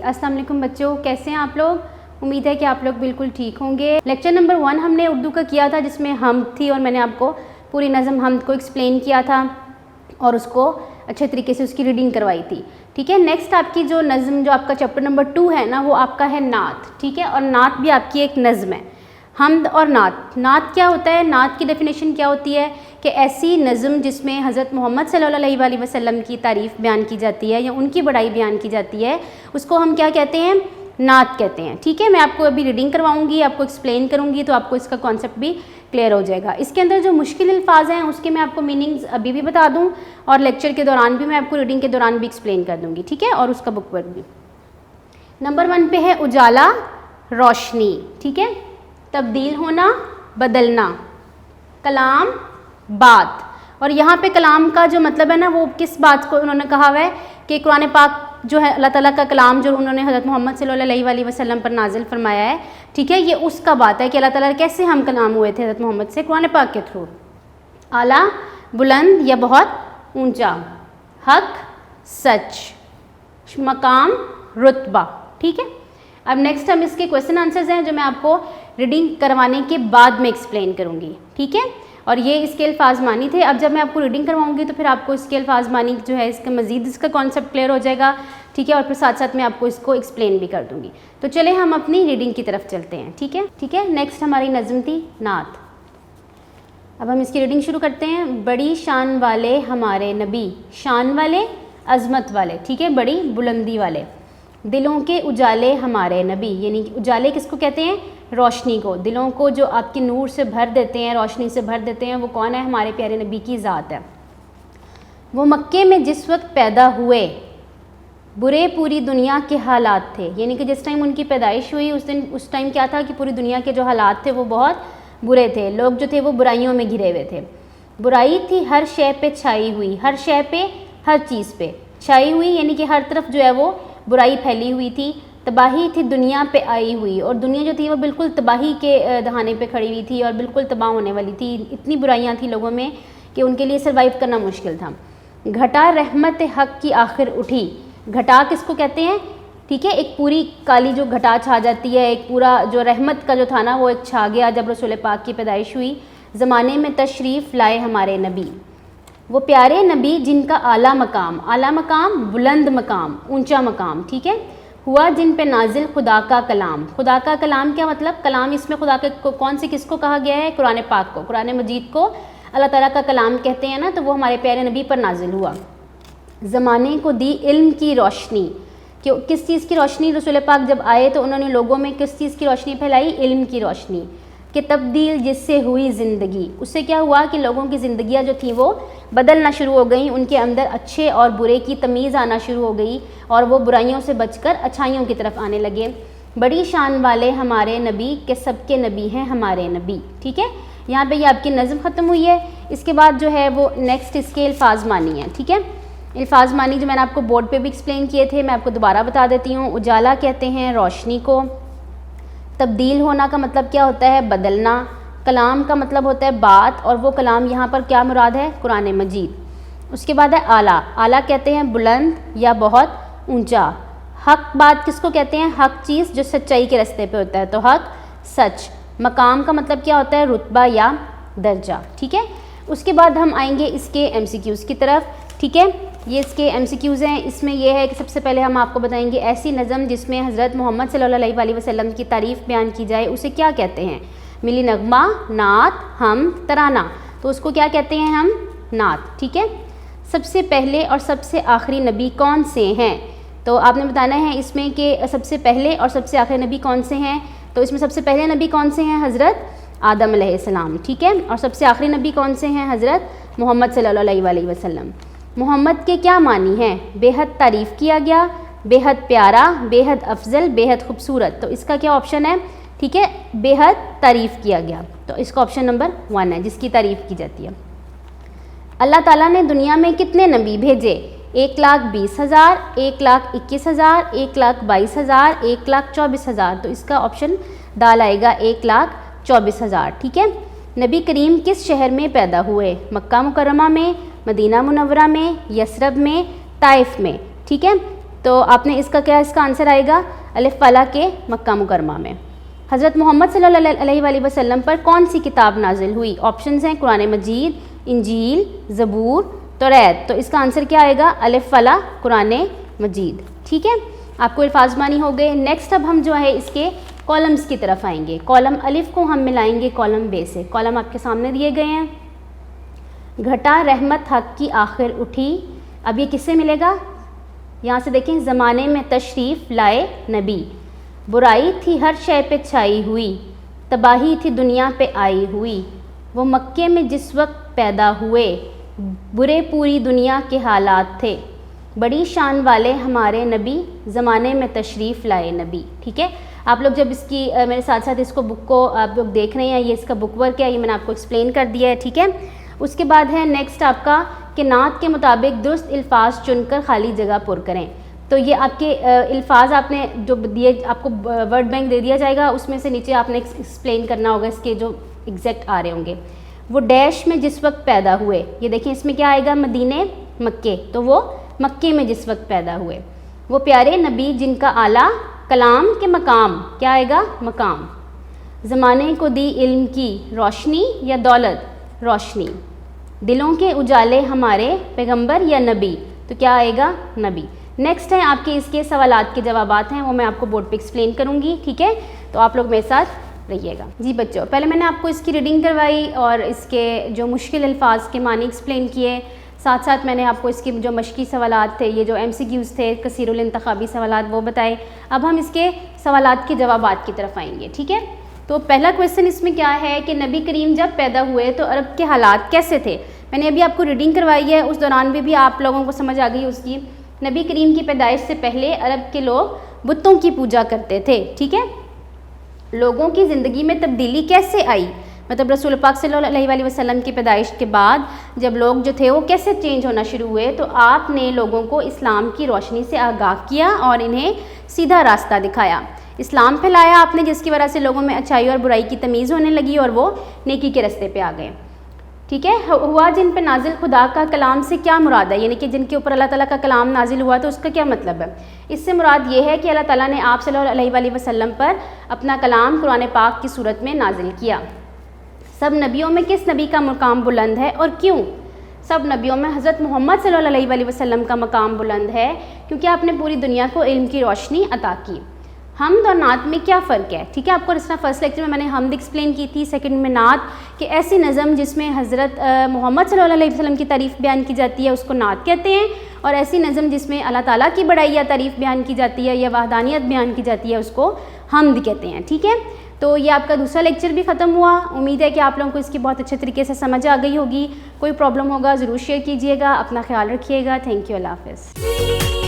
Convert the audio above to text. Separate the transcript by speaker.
Speaker 1: अस्सलाम वालेकुम बच्चों, कैसे हैं आप लोग। उम्मीद है कि आप लोग बिल्कुल ठीक होंगे। लेक्चर नंबर 1 हमने उर्दू का किया था, जिसमें हमद थी और मैंने आपको पूरी नज़म हमद को एक्सप्लेन किया था और उसको अच्छे तरीके से उसकी रीडिंग करवाई थी। ठीक है, नेक्स्ट आपकी जो नज़म जो आपका चैप्टर नंबर 2 है ना, वो आपका है नात। ठीक है, और नात भी आपकी एक नज़म है। हमद और नात, नात क्या होता है, नात की डेफिनेशन क्या होती है कि ऐसी नज़म जिसमें हज़रत मोहम्मद सल्लल्लाहु अलैहि वसल्लम की तारीफ़ बयान की जाती है या उनकी बड़ाई बयान की जाती है, उसको हम क्या कहते हैं, नात कहते हैं। ठीक है, मैं आपको अभी रीडिंग करवाऊंगी, आपको एक्सप्लेन करूंगी, तो आपको इसका कॉन्सेप्ट भी क्लियर हो जाएगा। इसके अंदर जो मुश्किल अल्फाज हैं उसके मैं आपको मीनिंग्स अभी भी बता दूं और लेक्चर के दौरान भी मैं आपको रीडिंग के दौरान भी एक्सप्लेन कर दूंगी। ठीक है, और उसका बुक वर्क भी। नंबर 1 पे है उजाला, रोशनी। ठीक है, तब्दील होना, बदलना, कलाम, बात। और यहाँ पे कलाम का जो मतलब है ना, वो किस बात को उन्होंने कहा हुआ है कि कुरान पाक जो है अल्लाह ताला का कलाम जो उन्होंने हज़रत मोहम्मद सल्लल्लाहु अलैहि वसल्लम पर नाजिल फरमाया है। ठीक है, ये उसका बात है कि अल्लाह ताला कैसे हम कलाम हुए थे हज़रत मोहम्मद से कुरान पाक के थ्रू। आला, बुलंद या बहुत ऊंचा, हक, सच, मकाम, रुतबा। ठीक है, अब नेक्स्ट हम इसके क्वेश्चन आंसर्स हैं जो मैं आपको रीडिंग करवाने के बाद में एक्सप्लेन करूँगी। ठीक है, और ये इसके अल्फाज मानी थे। अब जब मैं आपको रीडिंग करवाऊंगी तो फिर आपको इसके अल्फाज मानी जो है इसका मज़ीद इसका कॉन्सेप्ट क्लियर हो जाएगा। ठीक है, और फिर साथ साथ मैं आपको इसको एक्सप्लेन भी कर दूंगी। तो चले हम अपनी रीडिंग की तरफ चलते हैं। ठीक है, ठीक है, नेक्स्ट हमारी नज़म थी नात। अब हम इसकी रीडिंग शुरू करते हैं। बड़ी शान वाले हमारे नबी, शान वाले, अज़मत वाले। ठीक है, बड़ी बुलंदी वाले। दिलों के उजाले हमारे नबी, यानी कि उजाले किसको कहते हैं, रोशनी को। दिलों को जो आपके नूर से भर देते हैं, रोशनी से भर देते हैं, वो कौन है, हमारे प्यारे नबी की ज़ात है। वो मक्के में जिस वक्त पैदा हुए, बुरे पूरी दुनिया के हालात थे, यानी कि जिस टाइम उनकी पैदाइश हुई उस टाइम क्या था कि पूरी दुनिया के जो हालात थे वो बहुत बुरे थे। लोग जो थे वो बुराइयों में घिरे हुए थे। बुराई थी हर शय पे छाई हुई, हर शय पे, हर चीज़ पे छाई हुई, यानी कि हर तरफ जो है वो बुराई फैली हुई थी। तबाही थी दुनिया पे आई हुई, और दुनिया जो थी वो बिल्कुल तबाही के दहाने पे खड़ी हुई थी और बिल्कुल तबाह होने वाली थी। इतनी बुराइयां थी लोगों में कि उनके लिए सर्वाइव करना मुश्किल था। घटा रहमत हक की आखिर उठी, घटा किसको कहते हैं, ठीक है, एक पूरी काली जो घटा छा जाती है, एक पूरा जो रहमत का जो था ना वो एक छा गया जब रसूल पाक की पैदाइश हुई। ज़माने में तशरीफ़ लाए हमारे नबी, वो प्यारे नबी जिनका आला मकाम, बुलंद मकाम, ऊंचा मकाम। ठीक है, हुआ जिन पे नाजिल खुदा का कलाम। खुदा का कलाम क्या मतलब, कलाम इसमें खुदा के कौन से किसको कहा गया है, कुरान पाक को, कुरान मजीद को अल्लाह ताला का कलाम कहते हैं ना, तो वो हमारे प्यारे नबी पर नाजिल हुआ। ज़माने को दी इल्म की रोशनी, कि किस चीज़ की रोशनी, रसूल पाक जब आए तो उन्होंने लोगों में किस चीज़ की रोशनी फैलाई, इल्म की रोशनी। कि तब्दील जिससे हुई ज़िंदगी, उससे क्या हुआ कि लोगों की ज़िंदगियाँ जो थी वो बदलना शुरू हो गई, उनके अंदर अच्छे और बुरे की तमीज़ आना शुरू हो गई और वो बुराइयों से बचकर अच्छाइयों की तरफ आने लगे। बड़ी शान वाले हमारे नबी के सबके नबी हैं हमारे नबी। ठीक है, यहाँ पे ये आपकी नज़म ख़त्म हुई है। इसके बाद जो है वो नेक्स्ट इसके अल्फाज मानी है। ठीक है, अल्फाज मानी जो मैंने आपको बोर्ड पे भी एक्सप्लेन किए थे, मैं आपको दोबारा बता देती हूँ। उजाला कहते हैं रोशनी को। तब्दील होना का मतलब क्या होता है, बदलना। कलाम का मतलब होता है बात, और वो कलाम यहाँ पर क्या मुराद है, कुरान मजीद। उसके बाद है आला, आला कहते हैं बुलंद या बहुत ऊंचा। हक बात किसको कहते हैं, हक चीज़ जो सच्चाई के रास्ते पे होता है, तो हक, सच। मकाम का मतलब क्या होता है, रुतबा या दर्जा। ठीक है, उसके बाद हम आएंगे इसके MCQs की तरफ। ठीक है, ये इसके MCQs हैं। इसमें यह है कि सबसे पहले हम आपको बताएंगे ऐसी नज़म जिसमें हज़रत मोहम्मद सल्लल्लाहु अलैहि वसल्लम की तारीफ़ बयान की जाए, उसे क्या कहते हैं, मिली नगमा, नात, हम, तराना, तो उसको क्या कहते हैं हम, नात। ठीक है, सबसे पहले और सबसे आखिरी नबी कौन से हैं, तो आपने बताना है इसमें कि सबसे पहले और सबसे आखिरी नबी कौन से हैं। तो इसमें सबसे पहले नबी कौन से हैं, हज़रत आदम अलैहिस्सलाम। ठीक है, और सबसे आखिरी नबी कौन से हैं, हज़रत मोहम्मद सल्लल्लाहु अलैहि वसल्लम। मोहम्मद के क्या मानी हैं, बेहद तारीफ़ किया गया, बेहद प्यारा, बेहद अफजल, बेहद खूबसूरत। तो इसका क्या ऑप्शन है, ठीक है, बेहद तारीफ़ किया गया, तो इसका ऑप्शन नंबर 1 है जिसकी तारीफ़ की जाती है। अल्लाह ताला ने दुनिया में कितने नबी भेजे, 1,20,000, 1,21,000, 1,22,000, 1,24,000। तो इसका ऑप्शन दाल आएगा 1,24,000। ठीक है, नबी करीम किस शहर में पैदा हुए, मक्का मुकर्रमा में, मदीना मुनव्वरा में, यसरब में, ताइफ में। ठीक है, تو آپ نے اس کا کیا اس کا آنسر آئے گا الف والا کے مکہ مکرمہ میں۔ حضرت محمد صلی اللہ علیہ وآلہ وسلم پر کون سی کتاب نازل ہوئی؟ آپشنز ہیں قرآن مجید، انجیل، زبور، توریت۔ تو اس کا آنسر کیا آئے گا الف والا قرآن مجید، ٹھیک ہے۔ آپ کو الفاظ مانی ہو گئے۔ نیکسٹ اب ہم جو ہے اس کے کالمز کی طرف آئیں گے۔ کالم الف کو ہم ملائیں گے کالم بے سے۔ کالم آپ کے سامنے دیے گئے ہیں۔ گھٹا رحمت حق کی آخر اٹھی، اب یہ کس سے ملے گا؟ یہاں سے دیکھیں، زمانے میں تشریف لائے نبی، برائی تھی ہر شے پہ چھائی ہوئی، تباہی تھی دنیا پہ آئی ہوئی، وہ مکے میں جس وقت پیدا ہوئے، برے پوری دنیا کے حالات تھے، بڑی شان والے ہمارے نبی، زمانے میں تشریف لائے نبی، ٹھیک ہے۔ آپ لوگ جب اس کی میرے ساتھ ساتھ اس کو بک کو آپ لوگ دیکھ رہے ہیں، یہ اس کا بک ورک ہے، یہ میں نے آپ کو ایکسپلین کر دیا ہے، ٹھیک ہے۔ اس کے بعد ہے نیکسٹ آپ کا کہ نعت کے مطابق درست الفاظ چن کر خالی جگہ پر کریں۔ تو یہ آپ کے الفاظ آپ نے جو دیے، آپ کو ورڈ بینک دے دیا جائے گا، اس میں سے نیچے آپ نے ایکسپلین کرنا ہوگا اس کے جو ایگزیکٹ آ رہے ہوں گے۔ وہ ڈیش میں جس وقت پیدا ہوئے، یہ دیکھیں اس میں کیا آئے گا مدینے مکے، تو وہ مکے میں جس وقت پیدا ہوئے۔ وہ پیارے نبی جن کا اعلیٰ کلام کے مقام، کیا آئے گا مقام۔ زمانے کو دی علم کی روشنی یا دولت، روشنی۔ دلوں کے اجالے ہمارے پیغمبر یا نبی، تو کیا آئے گا نبی۔ نیکسٹ ہے آپ کے اس کے سوالات کے جوابات ہیں، وہ میں آپ کو بورڈ پہ ایکسپلین کروں گی، ٹھیک ہے۔ تو آپ لوگ میرے ساتھ رہیے گا۔ جی بچوں، پہلے میں نے آپ کو اس کی ریڈنگ کروائی اور اس کے جو مشکل الفاظ کے معنی ایکسپلین کیے، ساتھ ساتھ میں نے آپ کو اس کی جو مشقی سوالات تھے، یہ جو MCQs تھے کثیر الانتخابی سوالات، وہ بتائے۔ اب ہم اس کے سوالات کے جوابات کی طرف آئیں گے، ٹھیک ہے۔ تو پہلا کویسچن اس میں کیا ہے کہ نبی کریم جب پیدا ہوئے تو عرب کے حالات کیسے تھے؟ میں نے ابھی آپ کو ریڈنگ کروائی ہے، اس دوران بھی آپ لوگوں کو سمجھ آ گئی اس کی۔ نبی کریم کی پیدائش سے پہلے عرب کے لوگ بتوں کی پوجا کرتے تھے، ٹھیک ہے۔ لوگوں کی زندگی میں تبدیلی کیسے آئی؟ مطلب رسول پاک صلی اللہ علیہ وآلہ وسلم کی پیدائش کے بعد جب لوگ جو تھے وہ کیسے چینج ہونا شروع ہوئے، تو آپ نے لوگوں کو اسلام کی روشنی سے آگاہ کیا اور انہیں سیدھا راستہ دکھایا۔ اسلام پھیلایا آپ نے، جس کی وجہ سے لوگوں میں اچھائی اور برائی کی تمیز ہونے لگی اور وہ نیکی کے راستے پہ آ گئے، ٹھیک ہے۔ ہوا جن پہ نازل خدا کا کلام سے کیا مراد ہے؟ یعنی کہ جن کے اوپر اللہ تعالیٰ کا کلام نازل ہوا تو اس کا کیا مطلب ہے؟ اس سے مراد یہ ہے کہ اللہ تعالیٰ نے آپ صلی اللہ علیہ وآلہ وسلم پر اپنا کلام قرآن پاک کی صورت میں نازل کیا۔ سب نبیوں میں کس نبی کا مقام بلند ہے اور کیوں؟ سب نبیوں میں حضرت محمد صلی اللہ علیہ وآلہ وسلم کا مقام بلند ہے کیونکہ آپ نے پوری دنیا کو علم کی روشنی عطا کی۔ حمد اور نعت میں کیا فرق ہے؟ ٹھیک ہے، آپ کو اس طرح فرسٹ لیکچر میں نے حمد ایکسپلین کی تھی، سیکنڈ میں نعت، کہ ایسی نظم جس میں حضرت محمد صلی اللہ علیہ وسلم کی تعریف بیان کی جاتی ہے اس کو نعت کہتے ہیں، اور ایسی نظم جس میں اللہ تعالیٰ کی بڑائی یا تعریف بیان کی جاتی ہے یا وحدانیت بیان کی جاتی ہے اس کو حمد کہتے ہیں، ٹھیک ہے۔ تو یہ آپ کا دوسرا لیکچر بھی ختم ہوا۔ امید ہے کہ آپ لوگوں کو اس کی بہت اچھے طریقے سے سمجھ آ گئی ہوگی۔ کوئی پرابلم ہوگا ضرور شیئر کیجیے گا، اپنا خیال رکھیے گا۔ تھینک یو، اللہ حافظ۔